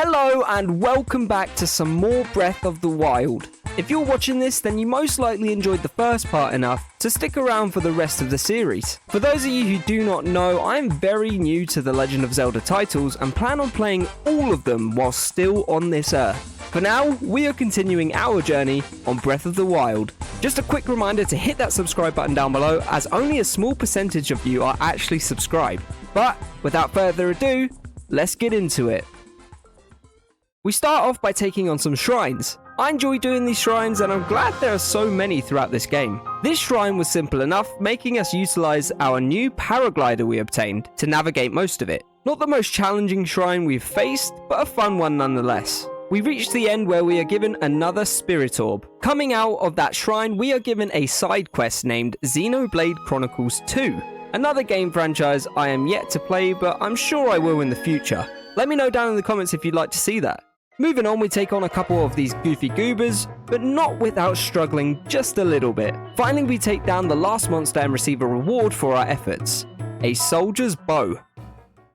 Hello and welcome back to some more Breath of the Wild. If you're watching this, then you most likely enjoyed the first part enough to stick around for the rest of the series. For those of you who do not know, I am very new to the Legend of Zelda titles and plan on playing all of them while still on this earth. For now, we are continuing our journey on Breath of the Wild. Just a quick reminder to hit that subscribe button down below, as only a small percentage of you are actually subscribed. But without further ado, let's get into it. We start off by taking on some shrines. I enjoy doing these shrines and I'm glad there are so many throughout this game. This shrine was simple enough, making us utilize our new paraglider we obtained to navigate most of it. Not the most challenging shrine we've faced, but a fun one nonetheless. We reach the end where we are given another spirit orb. Coming out of that shrine, we are given a side quest named Xenoblade Chronicles 2. Another game franchise I am yet to play, but I'm sure I will in the future. Let me know down in the comments if you'd like to see that. Moving on, we take on a couple of these goofy goobers, but not without struggling just a little bit. Finally, we take down the last monster and receive a reward for our efforts, a soldier's bow.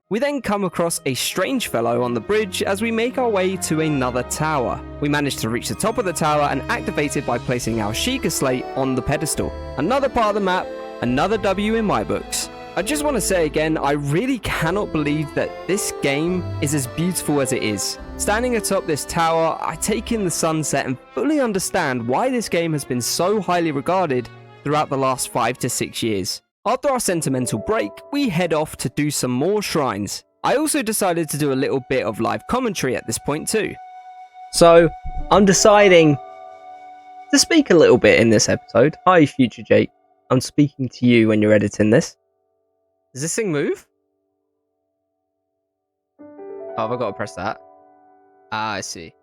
We then come across a strange fellow on the bridge as we make our way to another tower. We manage to reach the top of the tower and activate it by placing our Sheikah Slate on the pedestal. Another part of the map, another W in my books. I just want to say again, I really cannot believe that this game is as beautiful as it is. Standing atop this tower, I take in the sunset and fully understand why this game has been so highly regarded throughout the last 5 to 6 years. After our sentimental break, we head off to do some more shrines. I also decided to do a little bit of live commentary at this point too. So, I'm deciding to speak a little bit in this episode. Hi, Future Jake. I'm speaking to you when you're editing this. Does this thing move? Oh, have I got to press that? Ah, I see.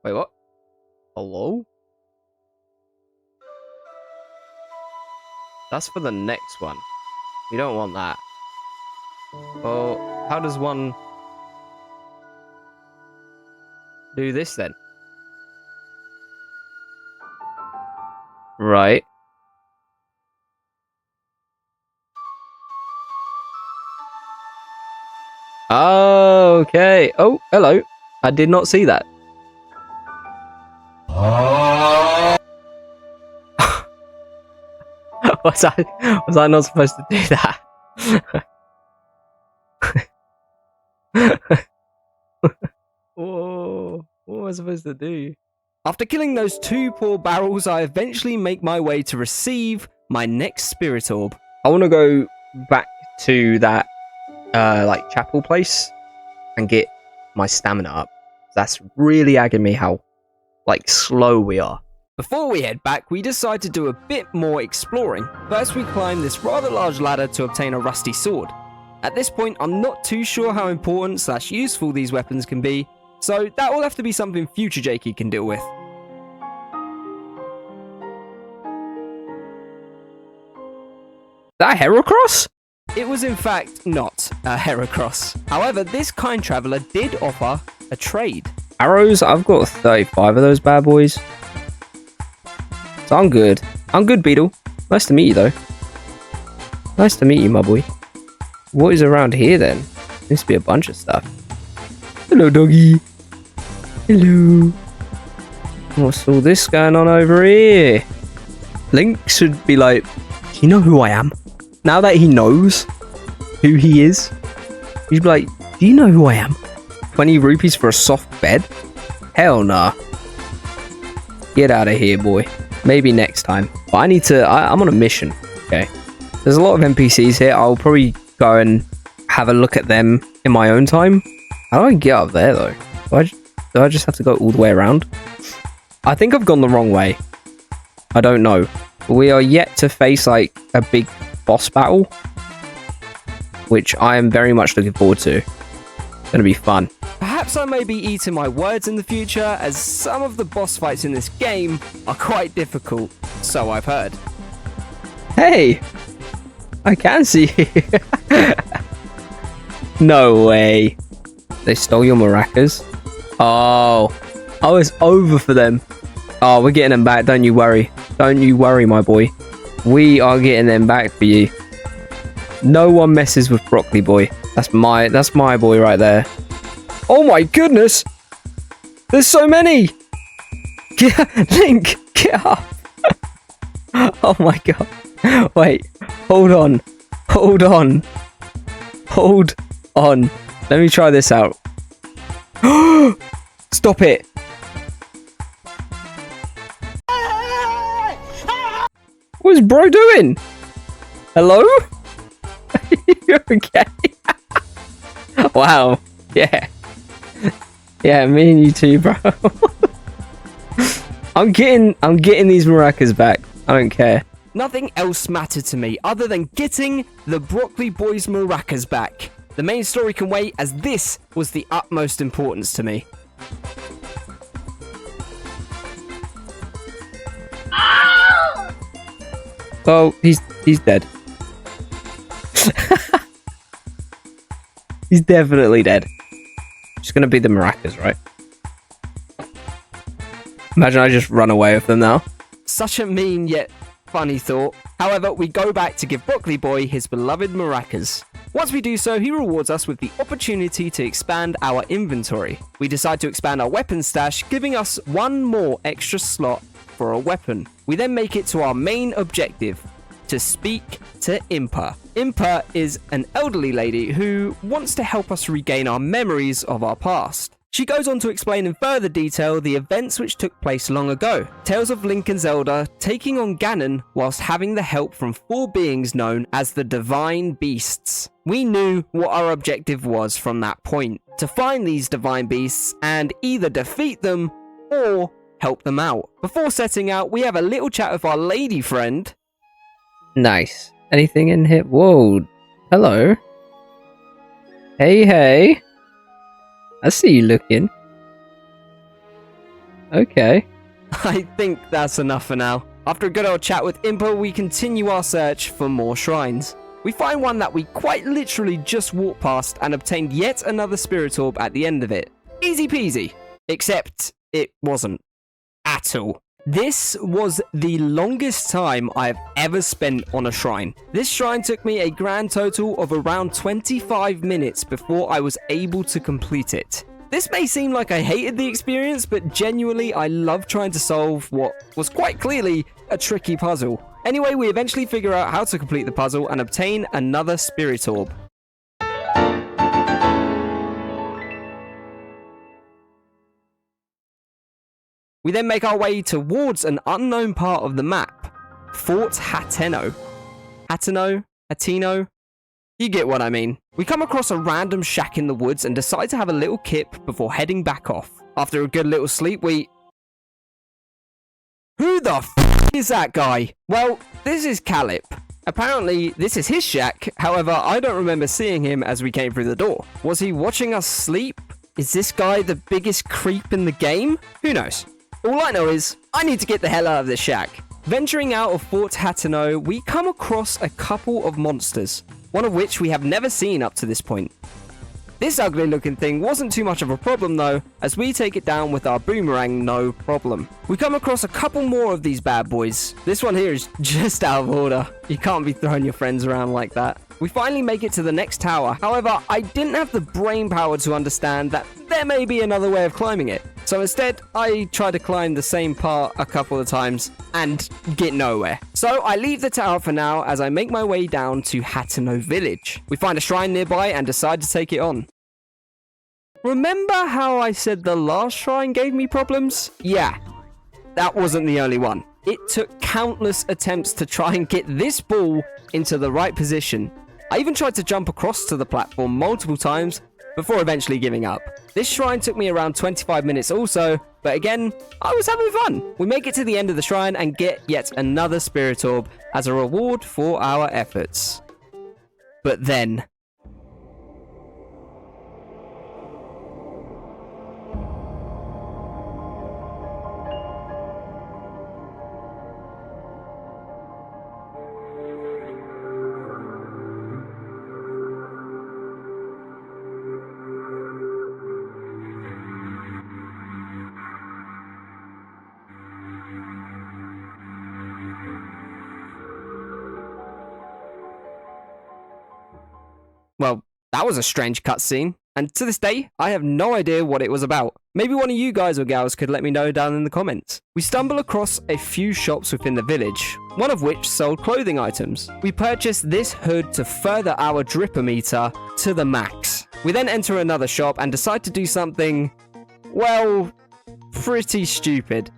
Wait, what? Hello? That's for the next one. We don't want that. Well, how does one do this then? Right. Oh, okay. Oh, hello. I did not see that. Was I not supposed to do that? Whoa, what was I supposed to do? After killing those 2 poor barrels, I eventually make my way to receive my next spirit orb. I want to go back to that like chapel place and get my stamina up. That's really agging me how like slow we are. Before we head back, we decide to do a bit more exploring. First, we climb this rather large ladder to obtain a rusty sword. At this point, I'm not too sure how important / useful these weapons can be, so that will have to be something Future Jakey can deal with. That Heracross? It was in fact not a Heracross. However, this kind traveller did offer a trade. Arrows, I've got 35 of those bad boys. So I'm good. I'm good, Beetle. Nice to meet you, though. Nice to meet you, my boy. What is around here, then? Seems to be a bunch of stuff. Hello, doggy. Hello. What's all this going on over here? Link should be like, do you know who I am? Now that he knows who he is, he'd be like, do you know who I am? 20 rupees for a soft bed? Hell nah. Get out of here, boy. Maybe next time. But I need to... I'm on a mission, okay? There's a lot of NPCs here. I'll probably go and have a look at them in my own time. How do I get up there, though? Do I just have to go all the way around? I think I've gone the wrong way. I don't know. We are yet to face, like, a big boss battle, which I am very much looking forward to. It's going to be fun. Perhaps I may be eating my words in the future, as some of the boss fights in this game are quite difficult, so I've heard. Hey! I can see you. No way. They stole your maracas? Oh, I was over for them. Oh, we're getting them back, don't you worry. Don't you worry, my boy. We are getting them back for you. No one messes with Broccoli Boy. That's my boy right there. Oh my goodness! There's so many! Link, get up! Oh my god. Wait, hold on. Hold on. Hold on. Let me try this out. Stop it! What is bro doing? Hello? You okay? Wow. Yeah. Yeah, me and you too, bro. I'm getting these maracas back. I don't care. Nothing else mattered to me other than getting the Broccoli Boys maracas back. The main story can wait, as this was the utmost importance to me. Oh, he's dead. He's definitely dead. Just gonna be the maracas, right? Imagine I just run away with them now. Such a mean yet funny thought. However, we go back to give Broccoli Boy his beloved maracas. Once we do so, he rewards us with the opportunity to expand our inventory. We decide to expand our weapon stash, giving us one more extra slot for a weapon. We then make it to our main objective, to speak to Impa. Impa is an elderly lady who wants to help us regain our memories of our past. She goes on to explain in further detail the events which took place long ago. Tales of Link and Zelda taking on Ganon whilst having the help from 4 beings known as the Divine Beasts. We knew what our objective was from that point, to find these Divine Beasts and either defeat them or help them out. Before setting out, we have a little chat with our lady friend. Nice. Anything in here? Whoa. Hello. Hey. I see you looking. Okay. I think that's enough for now. After a good old chat with Impa, we continue our search for more shrines. We find one that we quite literally just walked past and obtained yet another spirit orb at the end of it. Easy peasy. Except it wasn't. At all. This was the longest time I've ever spent on a shrine. This shrine took me a grand total of around 25 minutes before I was able to complete it. This may seem like I hated the experience, but genuinely I love trying to solve what was quite clearly a tricky puzzle. Anyway, we eventually figure out how to complete the puzzle and obtain another spirit orb. We then make our way towards an unknown part of the map, Fort Hateno. Hatino? You get what I mean. We come across a random shack in the woods and decide to have a little kip before heading back off. After a good little sleep, we... Who the f*** is that guy? Well, this is Calip. Apparently, this is his shack. However, I don't remember seeing him as we came through the door. Was he watching us sleep? Is this guy the biggest creep in the game? Who knows? All I know is, I need to get the hell out of this shack. Venturing out of Fort Hatano, we come across a couple of monsters, one of which we have never seen up to this point. This ugly looking thing wasn't too much of a problem though, as we take it down with our boomerang no problem. We come across a couple more of these bad boys. This one here is just out of order. You can't be throwing your friends around like that. We finally make it to the next tower. However, I didn't have the brain power to understand that there may be another way of climbing it. So instead, I try to climb the same part a couple of times and get nowhere. So I leave the tower for now as I make my way down to Hatano Village. We find a shrine nearby and decide to take it on. Remember how I said the last shrine gave me problems? Yeah, that wasn't the only one. It took countless attempts to try and get this ball into the right position. I even tried to jump across to the platform multiple times before eventually giving up. This shrine took me around 25 minutes also, but again, I was having fun. We make it to the end of the shrine and get yet another spirit orb as a reward for our efforts. But then... That was a strange cutscene, and to this day, I have no idea what it was about. Maybe one of you guys or gals could let me know down in the comments. We stumble across a few shops within the village, one of which sold clothing items. We purchase this hood to further our dripper meter to the max. We then enter another shop and decide to do something, well, pretty stupid.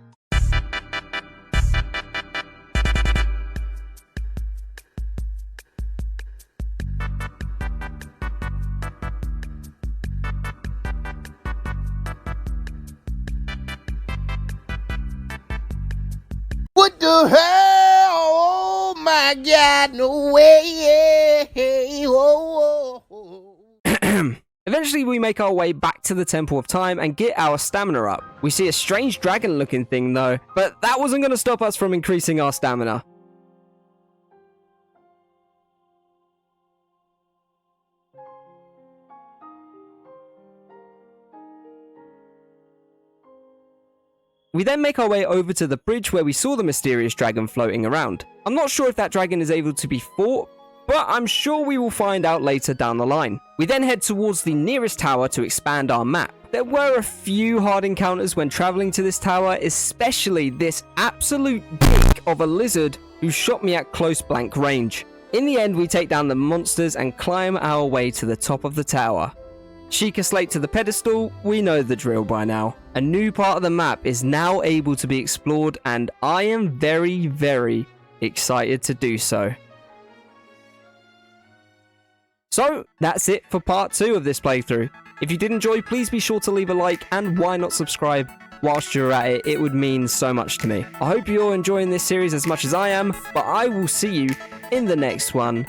What the hell? Oh my God, no way. Whoa, whoa. Eventually, we make our way back to the Temple of Time and get our stamina up. We see a strange dragon-looking thing though, but that wasn't going to stop us from increasing our stamina. We then make our way over to the bridge where we saw the mysterious dragon floating around. I'm not sure if that dragon is able to be fought, but I'm sure we will find out later down the line. We then head towards the nearest tower to expand our map. There were a few hard encounters when traveling to this tower, especially this absolute dick of a lizard who shot me at close blank range. In the end, we take down the monsters and climb our way to the top of the tower. Sheikah Slate to the pedestal, we know the drill by now. A new part of the map is now able to be explored, and I am very, very excited to do so. So, that's it for part 2 of this playthrough. If you did enjoy, please be sure to leave a like, and why not subscribe whilst you're at it, it would mean so much to me. I hope you're enjoying this series as much as I am, but I will see you in the next one.